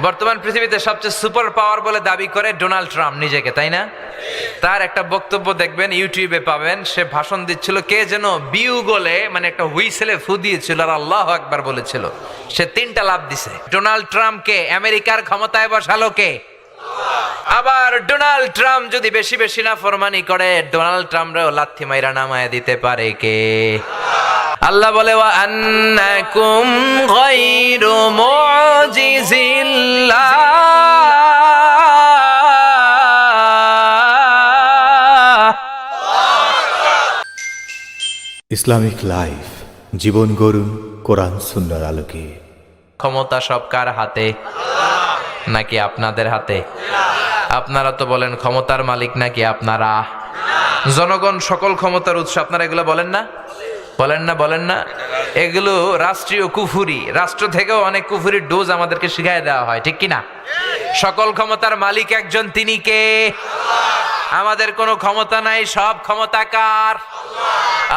বর্তমান পৃথিবীতে সবচেয়ে সুপার পাওয়ার বলে দাবি করে ডোনাল্ড ট্রাম্প নিজেকে, তাই না? তার একটা বক্তব্য দেখবেন, ইউটিউবে পাবেন। সে ভাষণ দিচ্ছিল, কে যেন বিউ গলে মানে একটা হুইসেলে ফু দিয়েছিল আর আল্লাহু আকবার বলেছিল। সে 3টা লাফ দিছে। ডোনাল্ড ট্রাম্পকে আমেরিকার ক্ষমতায় বসালো কে? আবার ডোনাল্ড ট্রাম্প যদি বেশি বেশি না ফরমানি করে, ডোনাল্ড ট্রাম্পরেও লাথি মাইরা নামায় দিতে পারে কে? আল্লাহ বলে, ওয়া আন্নাকুম গায়রু মুজিজিল্লাহ। ইসলামিক লাইফ, জীবন গড়ুন কোরআন সুন্নাহর আলোকে। ক্ষমতা সব কার হাতে? নাকি আপনাদের হাতে? আপনারা তো বলেন ক্ষমতার মালিক নাকি আপনারা? জনগণ সকল ক্ষমতার উৎস, আপনারা এগুলো বলেন না? বলেন না? এগুলো রাষ্ট্রীয় কুফুরি। রাষ্ট্র থেকেও অনেক কুফুরির ডোজ আমাদেরকে শিখায় দেওয়া হয়, ঠিক কিনা? সকল ক্ষমতার মালিক একজন, তিনি কে? আমাদের কোনো ক্ষমতা নাই, সব ক্ষমতা কার?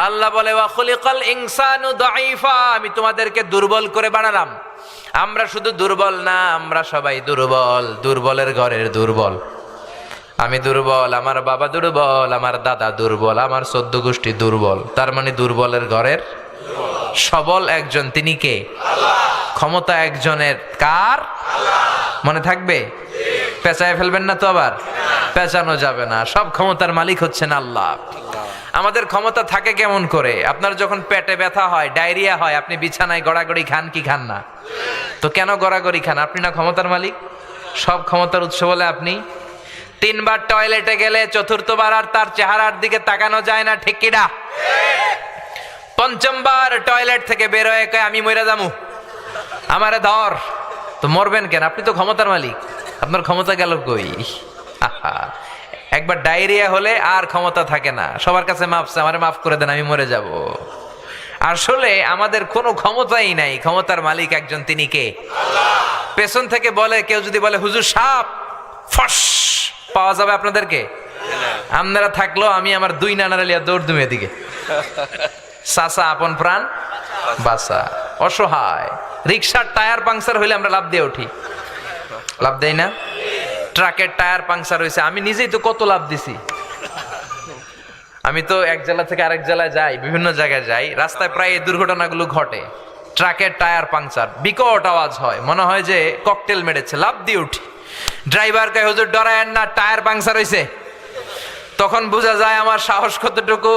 আল্লাহ বলে, ওয়া খুলিকাল ইনসানু দাঈফা, আমি তোমাদেরকে দুর্বল করে বানালাম। আমরা শুধু দুর্বল না, আমরা সবাই দুর্বল, দুর্বলের ঘরের দুর্বল। আমি দুর্বল, আমার বাবা দুর্বল, আমার দাদা দুর্বল, আমার 14 গোষ্ঠী দুর্বল। তার মানে দুর্বলের ঘরের সবল একজন, তিনি কে? ক্ষমতা একজনের, কার? মনে থাকবে? পেঁচায় ফেলবেন না তো আবার? পেঁচানো যাবে না। সব ক্ষমতার মালিক হচ্ছেন আল্লাহ। আমাদের ক্ষমতা থাকে কেমন করে? আপনার যখন পেটে ব্যথা হয়, ডায়রিয়া হয়, আপনি বিছানায় গড়াগড়ি খান কি খান না? তো কেন গড়াগড়ি খান? আপনি না ক্ষমতার মালিক? সব ক্ষমতার উৎস বলে আপনি। 3 বার টয়লেটে গেলে 4র্থবার আর তার চেহারার দিকে তাকানো যায় না, ঠিক কিনা? 5ম বার টয়লেট থেকে বের হয়ে কয়, আমি মইরা যামু, আমারে ধর। তো মরবেন কেন? আপনি তো ক্ষমতার মালিক। আপনার ক্ষমতা গেল কই? একবার ডায়রিয়া হলে আর ক্ষমতা থাকে না, সবার কাছে মাফছে, আমারে মাফ করে দেন, আমি মরে যাব। আসলে আমাদের কোনো ক্ষমতাই নাই, ক্ষমতার মালিক একজন, তিনি কে? পেছন থেকে বলে কেউ, যদি বলে হুজুর সাপ, ফস পাওয়া যাবে আপনাদেরকে? আপনারা থাকলো আমি আমার 2 নানার লিয়া দৌড় দুমে দিকে। চাচা আপন প্রাণ বাসা, অসহায়। রিক্সার টায়ার পাংচার হইলে আমরা লাভ দিয়ে উঠি, লাভ দেই না? ট্রাকের টায়ার পাংচার হয়েছে, আমি নিজেই তো কত লাভ দিছি। আমি তো এক জেলা থেকে আরেক জেলায় যাই, বিভিন্ন জায়গায় যাই, রাস্তায় প্রায় এই দুর্ঘটনাগুলো ঘটে। ট্রাকের টায়ার পাংচার, বিকট আওয়াজ হয়, মনে হয় যে ককটেল মেরেছে, লাভ দিয়ে উঠি। ড্রাইভার কয়, হুজুর ডরায়েন না, টায়ার পাংচার হয়েছে। তখন বোঝা যায় আমার সাহস কতটুকু।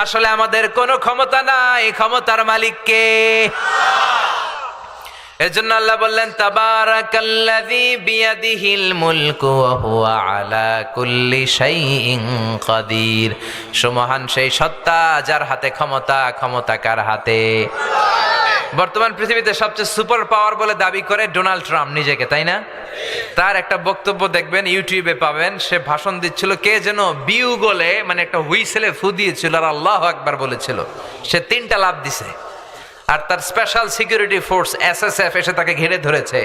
আসলে আমাদের কোনো ক্ষমতা নাই, ক্ষমতার মালিক কে? এজন্য আল্লাহ বললেন, তাবারাকাল্লাযী বিয়াদিহিল মুলকু ওয়া হুয়া আলা কুল্লি শাইইন কাদির। সুমহান সেই সত্তা যার হাতে ক্ষমতা, ক্ষমতা কার হাতে? বর্তমান পৃথিবীতে সবচেয়ে সুপার পাওয়ার বলে দাবি করে ডোনাল্ড ট্রাম্প নিজেকে, তাই না? তার একটা বক্তব্য দেখবেন, ইউটিউবে পাবেন। সে ভাষণ দিচ্ছিল, কে যেন বিউ গলে মানে একটা হুইসেলে ফু দিয়েছিল আর আল্লাহু আকবার বলেছিল। সে 3টা লাফ দিছে, আর তার স্পেশাল সিকিউরিটি ফোর্স SSF এসে তাকে ঘিরে ধরেছে।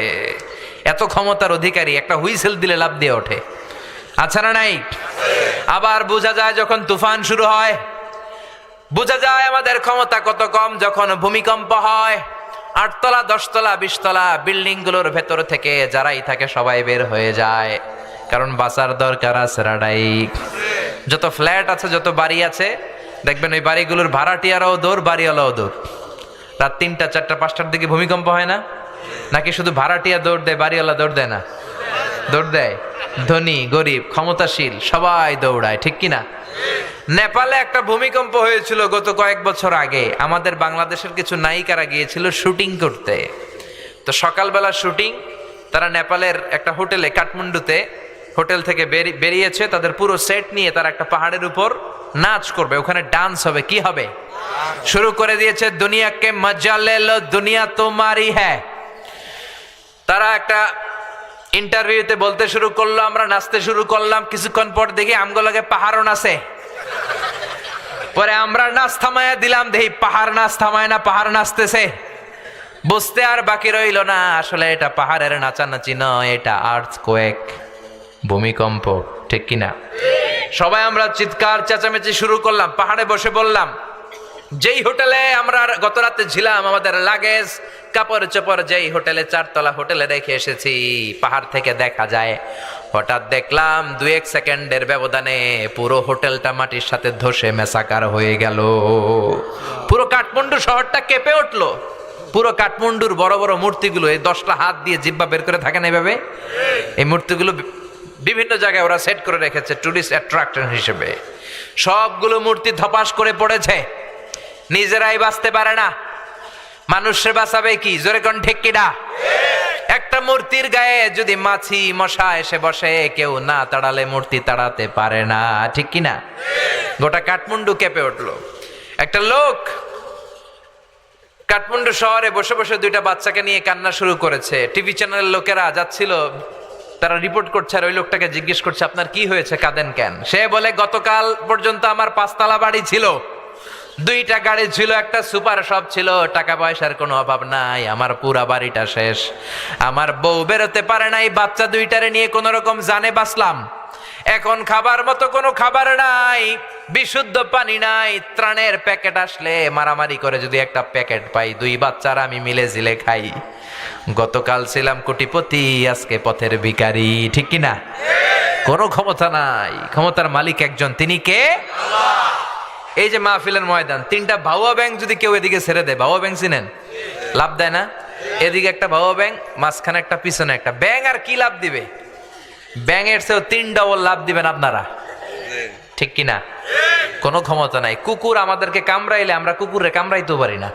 এত ক্ষমতার অধিকারী, একটা হুইসেল দিলে লাফ দিয়ে ওঠে। আচ্ছা না নাই? আবার বোঝা যায় যখন তুফান শুরু হয়, বোঝা যায় আমাদের ক্ষমতা কত কম যখন ভূমিকম্প হয়। 8 তলা 10 তলা 20 তলা বিল্ডিং গুলোর ভেতর থেকে যারাই থাকে সবাই বের হয়ে যায়, কারণ বাঁচার দরকার আছে রাডাই। যত ফ্ল্যাট আছে, যত বাড়ি আছে, দেখবেন ওই বাড়িগুলোর ভাড়াটিয়ারাও দৌড়, বাড়িওয়ালাও দৌড়। রাত 3টা 4টা 5টার দিকে ভূমিকম্প হয় না? নাকি শুধু ভাড়াটিয়া দৌড় দেয়, বাড়িওয়ালা দৌড় দেয় না? দৌড় দেয়। ধনী গরিব ক্ষমতাশীল সবাই দৌড়ায়, ঠিক কিনা? নেপালে একটা ভূমিকম্প হয়েছিল গত কয়েক বছর আগে। আমাদের বাংলাদেশের কিছু নায়িকারা গিয়েছিল শুটিং করতে। তো সকালবেলা শুটিং, তারা নেপালের একটা হোটেলে, কাঠমান্ডুতে হোটেল থেকে বেরিয়েছে। তাদের পুরো সেট নিয়ে তারা একটা পাহাড়ের উপর নাচ করবে, ওখানে ডান্স হবে। কি হবে? শুরু করে দিয়েছে, দুনিয়াকে মজা লে লো, দুনিয়া তোমারি হ্যায়। তারা একটা ইন্টারভিউতে বলতে শুরু করলো, আমরা নাচতে শুরু করলাম। কিছুক্ষণ পর দেখি আমগো লাগে পাহাড়ও নাচে। পরে আমরা নাচ থামায়া দিলাম, দেখি পাহাড় নাচ থামায় না, পাহাড় নাচতেছে। বুঝতে আর বাকি রইল না, আসলে এটা পাহাড়ের নাচানাচি নয়, এটা আর্থকোয়েক, ভূমিকম্প, ঠিক কিনা? সবাই আমরা চিৎকার চেঁচামেচি শুরু করলাম। পাহাড়ে বসে বললাম, যেই হোটেলে আমরা গত রাতে ছিলাম, আমাদের লাগেজ কাপড় চোপড় যেই হোটেলে, 4 তলা হোটেলে রেখে এসেছি, পাহাড় থেকে দেখা যায়। হঠাৎ দেখলাম 2-1 সেকেন্ডের ব্যবধানে পুরো হোটেলটা মাটির সাথে ধসে মেসাকার হয়ে গেল। পুরো কাঠমান্ডু শহরটা কেঁপে উঠলো। পুরো কাঠমান্ডুর বড় বড় মূর্তিগুলো, এই 10টা হাত দিয়ে জিহ্বা বের করে থাকেন এইভাবে, এই মূর্তিগুলো বিভিন্ন জায়গায় ওরা সেট করে রেখেছে টুরিস্ট অ্যাট্রাকশন হিসেবে। সবগুলো মূর্তি ধপাস করে পড়েছে, নিজেরাই বাঁচতে পারে না, মানুষের বাঁচাবে কি? জোরে কোন ঠিক কিনা? একটা মূর্তির গায়ে যদি মাছি মশা এসে বসে, কেউ না তাড়ালে মূর্তি তাড়াতে পারে না, ঠিক কিনা? গোটা কাঠমান্ডু কেঁপে উঠলো। একটা লোক কাঠমান্ডু শহরে বসে বসে 2টা বাচ্চাকে নিয়ে কান্না শুরু করেছে। টিভি চ্যানেলের লোকেরা যাচ্ছিল, তারা রিপোর্ট করছে, আর ওই লোকটাকে জিজ্ঞেস করছে, আপনার কি হয়েছে, কাঁদেন কেন? সে বলে, গতকাল পর্যন্ত আমার 5 তলা বাড়ি ছিল, 2টা গাড়ি ছিল, একটা সুপার শপ ছিল, টাকা পয়সার কোনো অভাব নাই, আমার পুরা বাড়িটা শেষ। আমার বউ বেরোতে পারে নাই, বাচ্চা 2টারে নিয়ে কোন রকম জানে বাঁচলাম। এখন খাবার মতো কোনো খাবার নাই, বিশুদ্ধ পানি নাই, ত্রাণের প্যাকেট আসলে মারামারি করে যদি একটা প্যাকেট পাই, 2 বাচ্চার আমি মিলে জিলে খাই। গতকাল ছিলাম কোটিপতি, আজকে পথের ভিখারি, ঠিক কিনা? কোনো ক্ষমতা নাই, ক্ষমতার মালিক একজন, তিনি কে? এই যে মাহফিলের ময়দান, 3টা ভাউয়া ব্যাংক যদি কেউ এদিকে ছেড়ে দেয়, ভাউয়া ব্যাংক চিনেন? লাভ দেয় না? এদিকে একটা ভাউয়া ব্যাংক, মাঝখানে একটা, পিছনে একটা ব্যাংক, আর কি লাভ দিবে? ব্যাংকের চেয়েও 3 ডবল লাভ দিবেন আপনারা, ঠিক কিনা? কোনো ক্ষমতা নাই। কুকুর আমাদেরকে কামড়াইলে আমরা কুকুরে কামড়াইতেও পারি না।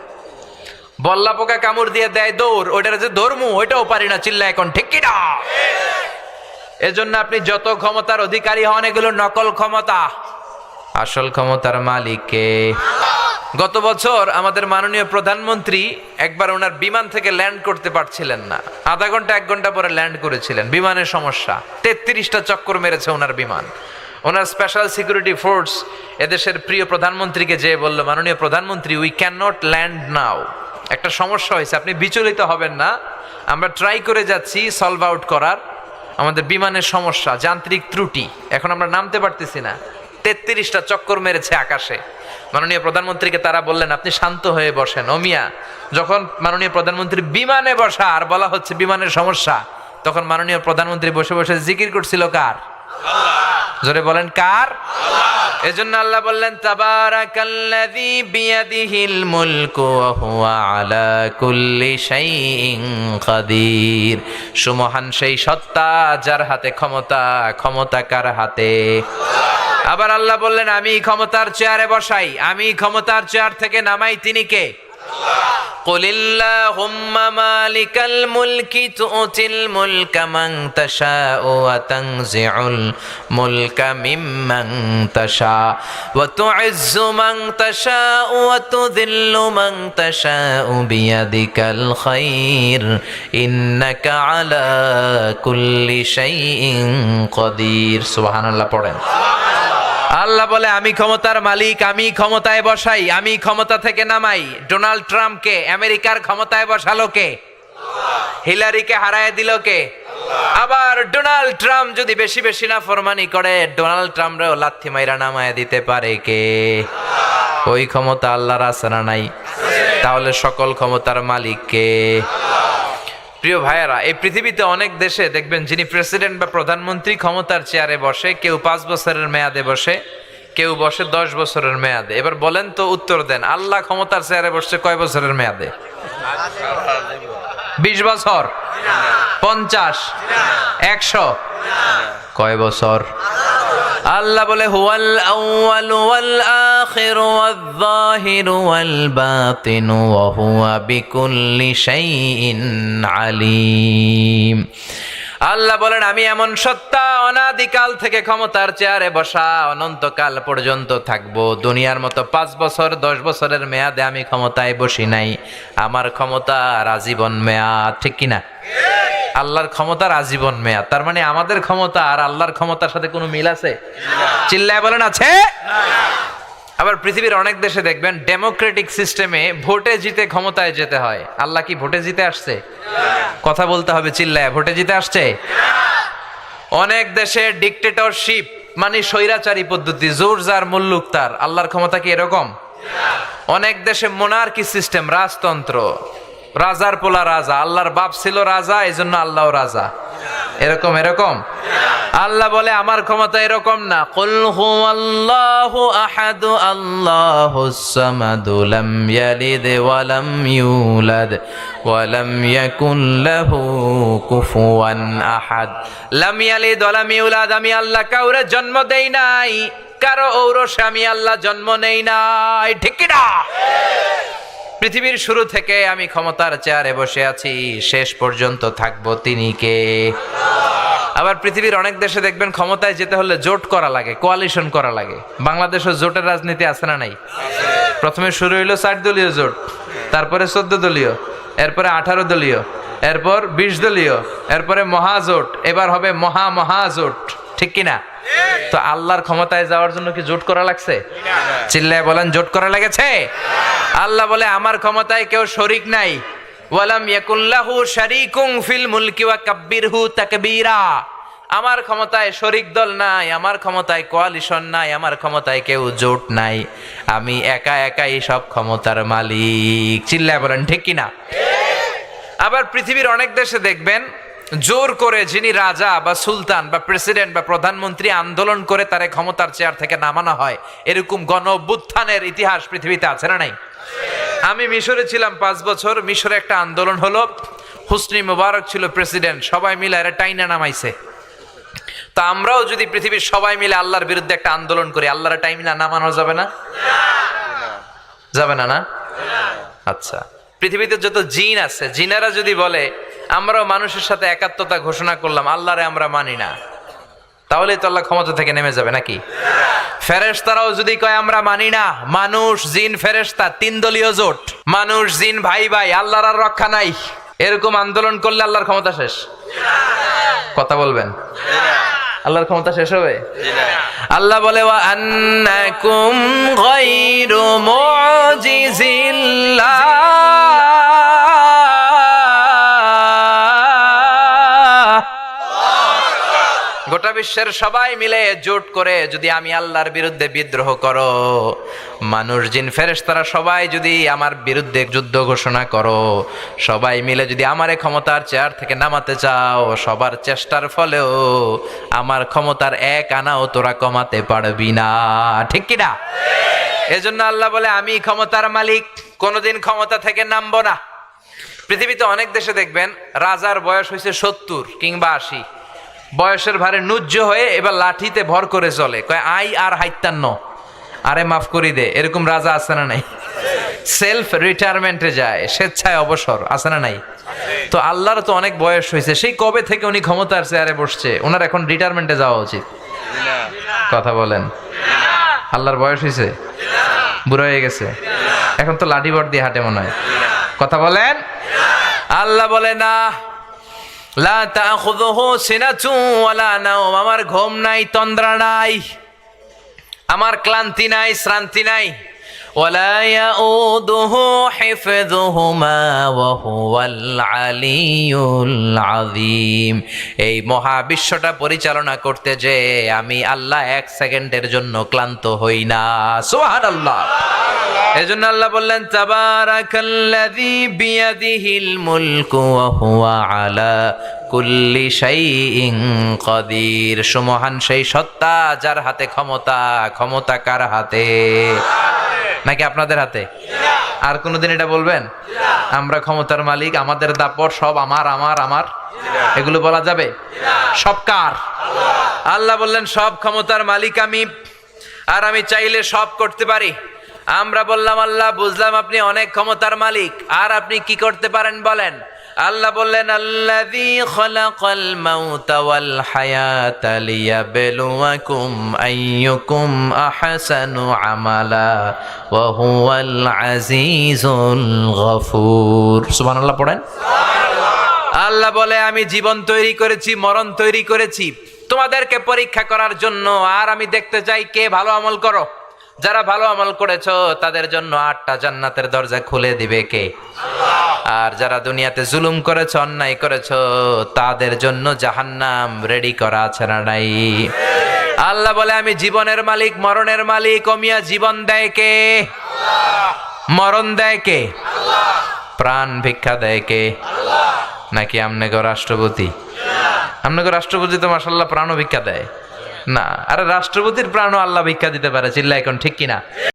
বল্লা পোকা কামড় দিয়ে দেয় দৌড়, ওইটার যে ধর্মু ওইটাও পারি না, চিল্লা এখন, ঠিক কিনা? এজন্য আপনি যত ক্ষমতার অধিকারী হন, এগুলো নকল ক্ষমতা, আসল ক্ষমতার মালিককে। গত বছর আমাদের মাননীয় প্রধানমন্ত্রী একবার ওনার বিমান থেকে ল্যান্ড করতে পারছিলেন না, আধা ঘন্টা 1 ঘন্টা পরে ল্যান্ড করেছিলেন। বিমানের সমস্যা, 33টা চক্কর মেরেছে ওনার বিমান। ওনার স্পেশাল সিকিউরিটি ফোর্স এদেশের প্রিয় প্রধানমন্ত্রীকে যেয়ে বলল, মাননীয় প্রধানমন্ত্রী, উই ক্যান নট ল্যান্ড নাও, একটা সমস্যা হয়েছে, আপনি বিচলিত হবেন না, আমরা ট্রাই করে যাচ্ছি সলভ আউট করার, আমাদের বিমানের সমস্যা, যান্ত্রিক ত্রুটি, এখন আমরা নামতে পারতেছি না। 33টা চক্কর মেরেছে আকাশে। মাননীয় প্রধানমন্ত্রীকে তারা বললেন, আপনি শান্ত হয়ে বসেন। ও মিয়া, যখন মাননীয় প্রধানমন্ত্রী বিমানে বসা আর বলা হচ্ছে বিমানের সমস্যা, তখন মাননীয় প্রধানমন্ত্রী বসে বসে জিকির করছিল কার? জোরে বলেন, কার? এজন্য আল্লাহ বললেন, তাবারাকাল্লাযী বিয়াদিহিল মুলকু ওয়া হুয়া আলা কুল্লি শাইইন কাদির। সুমহান সেই সত্তা যার হাতে ক্ষমতা, ক্ষমতা কার হাতে? আবার আল্লাহ বললেন, আমি ক্ষমতার চেয়ারে বসাই, আমি ক্ষমতার চেয়ার থেকে নামাই, তিনি কে? কুলিল্লাহুম্মা মালিকাল মুলকি তুতিল মুলকা মান তাশাউ ওয়া তানজিউল মুলকা মিম্মান তাশা ওয়া তুইজ্জু মান তাশাউ ওয়া তুযিল্লু মান তাশাউ বিয়াদিকাল খায়র ইন্নাকা আলা কুল্লি শাইইন কাদির। সুবহানাল্লাহ পড়েন। আল্লাহ বলে, আমি ক্ষমতার মালিক, আমি ক্ষমতায় বসাই, আমি ক্ষমতা থেকে নামাই। ডোনাল্ড ট্রাম্পকে আমেরিকার ক্ষমতায় বসালো কে? হিলারিকে হারায় দিল কে? আবার ডোনাল্ড ট্রাম্প যদি বেশি বেশি না ফরমানি করে, ডোনাল্ড ট্রাম্পরেও লাথি মাইরা নামায় দিতে পারে কে? ওই ক্ষমতা আল্লাহর আছে না নাই? তাহলে সকল ক্ষমতার মালিক কে? প্রিয় ভাইয়েরা, এই পৃথিবীতে অনেক দেশে দেখবেন, যিনি প্রেসিডেন্ট বা প্রধানমন্ত্রী ক্ষমতার চেয়ারে বসে, কেউ 5 বছরের মেয়াদে বসে, কেউ বসে 10 বছরের মেয়াদে। এবার বলেন তো, উত্তর দেন, আল্লাহ ক্ষমতার চেয়ারে বসছে কয় বছরের মেয়াদে? 20 বছর, 50, 100, কয় বছর? আল্লাহ বলে, হুয়াল আউয়ালু ওয়াল আখিরু ওয়াল যাহিরু ওয়াল বাতিনু ওয়া হুয়া বিকুল্লি শাইইন আলিম। আল্লাহ বলেন, আমি এমন সত্তা, অনাদিকাল থেকে ক্ষমতার চেয়ারে বসা, অনন্তকাল পর্যন্ত থাকবো। দুনিয়ার মতো 5 বছর 10 বছরের মেয়াদে আমি ক্ষমতায় বসি নাই, আমার ক্ষমতা আজীবন মেয়াদ, ঠিক কিনা? আল্লাহর ক্ষমতার আজীবন মেয়াদ। তার মানে আমাদের ক্ষমতা আর আল্লাহর ক্ষমতার সাথে কোনো মিল আছে? চিল্লায় বলেন, আছে? আবার পৃথিবীর অনেক দেশে দেখবেন, ডেমোক্রেটিক সিস্টেমে ভোটে জিতে ক্ষমতায় যেতে হয়। আল্লাহ কি ভোটে জিতে আসছে? কথা বলতে হবে চিল্লায়, ভোটে জিতে আসছে? অনেক দেশে ডিক্টেটরশিপ মানে স্বৈরাচারী পদ্ধতি, জোর যার মুল্লুক তার। আল্লাহর ক্ষমতা কি এরকম? অনেক দেশে মোনার্কি সিস্টেম, রাজতন্ত্র, রাজার পোলা রাজা, আল্লাহর বাপ ছিল রাজা, এই জন্য আল্লাহও রাজা, এরকম এরকম। আল্লাহ বলে আমার ক্ষমতা এরকম না। কুল হুয়াল্লাহু আহাদ আল্লাহুস সামাদ লাম ইয়ালিদ ওয়া লাম ইউলাদ ওয়া লাম ইয়াকুল লাহু কুফুয়ান আহাদ। লাম ইয়ালিদ ওয়া লাম ইউলাদ, আমি আল্লাহ কাউরে জন্ম দেই নাই, কারো ঔরসে আমি আল্লাহ জন্ম নেই নাই, ঠিক কি না? পৃথিবীর শুরু থেকে আমি ক্ষমতার চেয়ারে বসে আছি, শেষ পর্যন্ত থাকবো তিনি কে? আবার পৃথিবীর অনেক দেশে দেখবেন ক্ষমতায় যেতে হলে জোট করা লাগে, কোয়ালিশন করা লাগে। বাংলাদেশে জোটের রাজনীতি আছে না নাই? প্রথমে শুরু হইলো 60 দলীয় জোট, তারপরে 14 দলীয়, এরপরে 18 দলীয়, এরপর 20 দলীয়, এরপরে মহাজোট, এবার হবে মহাজোট, ঠিক কিনা? তো আল্লাহর ক্ষমতায় যাওয়ার জন্য কি জোট করা লাগছে? চিল্লায় বলেন, জোট করা লেগেছে? আল্লাহ বলে আমার ক্ষমতায় কেউ শরীক নাই। ওয়ালাম ইয়াকুল্লাহু শারীকুন ফিল মুলকি ওয়া কাব্বিরহু তাকবীরা। আমার ক্ষমতায় শরীক দল নাই, আমার ক্ষমতায় কোয়ালিশন নাই, আমার ক্ষমতায় কেউ জোট নাই, আমি একা একাই সব ক্ষমতার মালিক। চিল্লায় বলেন ঠিক কিনা? আবার পৃথিবীর অনেক দেশে দেখবেন জোর করে যিনি রাজা বা সুলতান বা প্রেসিডেন্ট বা প্রধানমন্ত্রী আন্দোলন করে তারে ক্ষমতার চেয়ার থেকে নামানো হয়। এরকম গণ অভ্যুত্থানের ইতিহাস পৃথিবীতে আছে না নাই? আমি মিশরে ছিলাম 5 বছর। মিশরে একটা আন্দোলন হলো, হুসনি মুবারক ছিল প্রেসিডেন্ট, সবাই মিলে এরা টাইনা নামাইছে। তা আমরাও যদি পৃথিবীর সবাই মিলে আল্লাহর বিরুদ্ধে একটা আন্দোলন করি, আল্লাহর টাইনা নামানো যাবে না? যাবে না, না? আচ্ছা, পৃথিবীতে যত জিন আছে, জিনেরা যদি বলে আমরাও মানুষের সাথে একাত্মতা ঘোষণা করলাম, আল্লাহরে আমরা মানি না, তাহলে তো আল্লাহ ক্ষমতা থেকে নেমে যাবে নাকি? ফেরেশতারাও যদি কয় আমরা মানি না, মানুষ জিন ফেরেশতা 3 দলীয় জোট, মানুষ জিন ভাই ভাই, আল্লাহর আর রক্ষা নাই, এরকম আন্দোলন করলে আল্লাহর ক্ষমতা শেষ? কথা বলবেন, আল্লাহর ক্ষমতা শেষ হবে? আল্লাহ বলে ওয়া আন্নাকুম গায়রু মুজিজিল্লাহ, গোটা বিশ্বের সবাই মিলে জোট করে যদি আমি আল্লাহর বিরুদ্ধে বিদ্রোহ করো, মানুষ জিন ফেরেশতারা সবাই যদি আমার বিরুদ্ধে যুদ্ধ ঘোষণা করো, সবাই মিলে যদি আমারে ক্ষমতার চেয়ার থেকে নামাতে চাও, সবার চেষ্টার ফলেও আমার ক্ষমতার 1 আনাও তোরা কমাতে পারবি না, ঠিক কি না? এজন্য আল্লাহ বলে আমি ক্ষমতার মালিক, কোনোদিন ক্ষমতা থেকে নামবো না। পৃথিবীতে অনেক দেশে দেখবেন রাজার বয়স হয়েছে 70 কিংবা 80, বয়সের ভারে নুজ্জ হয়ে এবার লাঠিতে ভর করে চলে, কয় আই আর হাইতান্ন, আরে মাফ করি দে, এরকম রাজা আছে না নাই? সেলফ রিটায়ারমেন্টে যায়, স্বেচ্ছায় অবসর, আছে না নাই? তো আল্লাহর তো অনেক বয়স হয়েছে, সেই কবে থেকে উনি ক্ষমতার চেয়ারে বসছে, ওনার এখন রিটায়ারমেন্টে যাওয়া উচিত। কথা বলেন, আল্লাহর বয়স হয়েছে? বুড়ো হয়ে গেছে, এখন তো লাঠি বট দিয়ে হাঁটে মনে হয়। কথা বলেন। আল্লাহ বলে না, লা তাখুযুহু সিনাতুন ওয়ালা নাওম, আমার ঘুম নাই, তন্দ্রা নাই, আমার ক্লান্তি নাই, শ্রান্তি নাই। ওয়ালা ইয়াউদুহু হিফযুহুমা ওয়া হুয়াল আলিয়্যুল আযীম। এই মহাবিশ্বটা পরিচালনা করতে যে আমি আল্লাহ 1 সেকেন্ডের জন্য ক্লান্ত হই না। সুবহানাল্লাহ। এজন্য আল্লাহ বললেন তাবারাকাল্লাযী বিয়াদিহিল মুলকু ওয়া হুয়া আলা কুল্লি শাইইন কাদির। সুমহান সেই সত্তা যার হাতে ক্ষমতা। ক্ষমতা কার হাতে? নাকি আপনাদের হাতে? আর কোনদিন এটা বলবেন আমরা ক্ষমতার মালিক, আমাদের দাপট সব আমার আমার আমার, এগুলো বলা যাবে? সব কার? আল্লাহ বললেন সব ক্ষমতার মালিক আমি, আর আমি চাইলে সব করতে পারি। আমরা বললাম আল্লাহ বুঝলাম আপনি অনেক ক্ষমতার মালিক, আর আপনি কি করতে পারেন বলেন? আল্লাহ বললেন আল্লাযী খালাকাল মাউতা ওয়াল হায়াতা লিয়াবলুয়াকুম আইয়ুকুম আহসানু আমালা ওয়া হুয়াল আজিজুল গফুর। সুবহানাল্লাহ পড়েন। আল্লাহ বলে আমি জীবন তৈরি করেছি, মরণ তৈরি করেছি তোমাদেরকে পরীক্ষা করার জন্য, আর আমি দেখতে চাই কে ভালো আমল করো। যারা ভালো আমল করেছো তাদের জন্য 8টা জান্নাতের দরজা খুলে দিবে কে? আর যারা দুনিয়াতে জুলুম করেছো, অন্যায় করেছো, তাদের জন্য জাহান্নাম রেডি করা আছে না নাই? আল্লাহ বলে আমি জীবনের মালিক, মরণের মালিক। ও মিয়া জীবন দেয় কে? মরণ দেয় কে? প্রাণ ভিক্ষা দেয় কে? নাকি আমনেগো রাষ্ট্রপতি? আমনেগো রাষ্ট্রপতি তো মাশাআল্লাহ প্রাণও ভিক্ষা দেয় না। আরে রাষ্ট্রপতির প্রাণও আল্লাহ ভিক্ষা দিতে পারে, চিল্লা এখন ঠিক কিনা?